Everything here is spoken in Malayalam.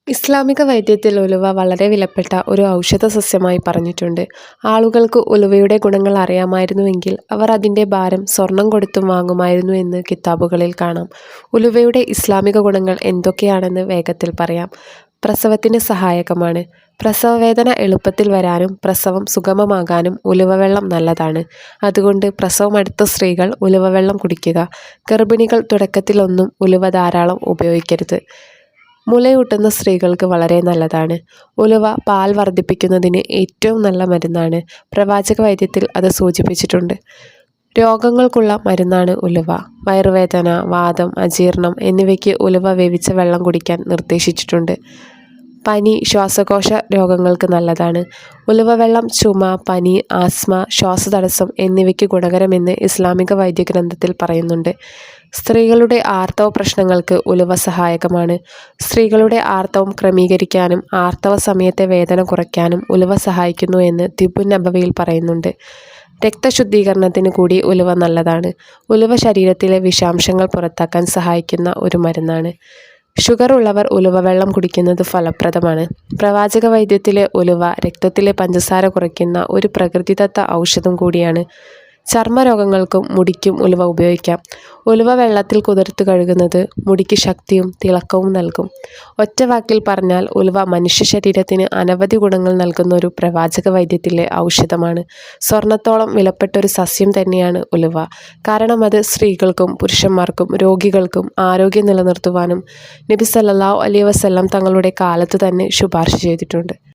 ഇസ്ലാമിക വൈദ്യത്തിൽ ഉലുവ വളരെ വിലപ്പെട്ട ഒരു ഔഷധ സസ്യമായി പറഞ്ഞിട്ടുണ്ട്. ആളുകൾക്ക് ഉലുവയുടെ ഗുണങ്ങൾ അറിയാമായിരുന്നുവെങ്കിൽ അവർ അതിൻ്റെ ഭാരം സ്വർണം കൊടുത്തും വാങ്ങുമായിരുന്നു എന്ന് കിതാബുകളിൽ കാണാം. ഉലുവയുടെ ഇസ്ലാമിക ഗുണങ്ങൾ എന്തൊക്കെയാണെന്ന് വേഗത്തിൽ പറയാം. പ്രസവത്തിന് സഹായകമാണ്. പ്രസവവേദന എളുപ്പത്തിൽ വരാനും പ്രസവം സുഗമമാകാനും ഉലുവവെള്ളം നല്ലതാണ്. അതുകൊണ്ട് പ്രസവമടുത്ത സ്ത്രീകൾ ഉലുവവെള്ളം കുടിക്കുക. ഗർഭിണികൾ തുടക്കത്തിലൊന്നും ഉലുവ ധാരാളം ഉപയോഗിക്കരുത്. മുലയൂട്ടുന്ന സ്ത്രീകൾക്ക് വളരെ നല്ലതാണ്. ഉലുവ പാൽ വർദ്ധിപ്പിക്കുന്നതിന് ഏറ്റവും നല്ല മരുന്നാണ്. പ്രവാചക വൈദ്യത്തിൽ അത് സൂചിപ്പിച്ചിട്ടുണ്ട്. രോഗങ്ങൾക്കുള്ള മരുന്നാണ് ഉലുവ. വയറുവേദന, വാതം, അജീർണം എന്നിവയ്ക്ക് ഉലുവ വേവിച്ച വെള്ളം കുടിക്കാൻ നിർദ്ദേശിച്ചിട്ടുണ്ട്. പനി, ശ്വാസകോശ രോഗങ്ങൾക്ക് നല്ലതാണ്. ഉലുവവെള്ളം ചുമ, പനി, ആസ്മ, ശ്വാസതടസ്സം എന്നിവയ്ക്ക് ഗുണകരമെന്ന് ഇസ്ലാമിക വൈദ്യഗ്രന്ഥത്തിൽ പറയുന്നുണ്ട്. സ്ത്രീകളുടെ ആർത്തവ പ്രശ്നങ്ങൾക്ക് ഉലുവ സഹായകമാണ്. സ്ത്രീകളുടെ ആർത്തവം ക്രമീകരിക്കാനും ആർത്തവ സമയത്തെ വേദന കുറയ്ക്കാനും ഉലുവ സഹായിക്കുന്നു എന്ന് തിബ്ബുൻ നബവിയിൽ പറയുന്നുണ്ട്. രക്തശുദ്ധീകരണത്തിന് കൂടി ഉലുവ നല്ലതാണ്. ഉലുവ ശരീരത്തിലെ വിഷാംശങ്ങൾ പുറത്താക്കാൻ സഹായിക്കുന്ന ഒരു മരുന്നാണ്. ഷുഗർ ഉള്ളവർ ഉലുവവെള്ളം കുടിക്കുന്നത് ഫലപ്രദമാണ്. പ്രവാചക വൈദ്യത്തിലെ ഉലുവ രക്തത്തിലെ പഞ്ചസാര കുറയ്ക്കുന്ന ഒരു പ്രകൃതിദത്ത ഔഷധം കൂടിയാണ്. ചർമ്മരോഗങ്ങൾക്കും മുടിക്കും ഉലുവ ഉപയോഗിക്കാം. ഉലുവ വെള്ളത്തിൽ കുതിർത്ത് കഴുകുന്നത് മുടിക്ക് ശക്തിയും തിളക്കവും നൽകും. ഒറ്റ വാക്കിൽ പറഞ്ഞാൽ ഉലുവ മനുഷ്യ ശരീരത്തിന് അനവധി ഗുണങ്ങൾ നൽകുന്ന ഒരു പ്രവാചക വൈദ്യത്തിലെ ഔഷധമാണ്. സ്വർണത്തോളം വിലപ്പെട്ടൊരു സസ്യം തന്നെയാണ് ഉലുവ. കാരണം അത് സ്ത്രീകൾക്കും പുരുഷന്മാർക്കും രോഗികൾക്കും ആരോഗ്യം നിലനിർത്തുവാനും നബി സല്ലല്ലാഹു അലൈഹി വസല്ലം തങ്ങളുടെ കാലത്ത് തന്നെ ശുപാർശ ചെയ്തിട്ടുണ്ട്.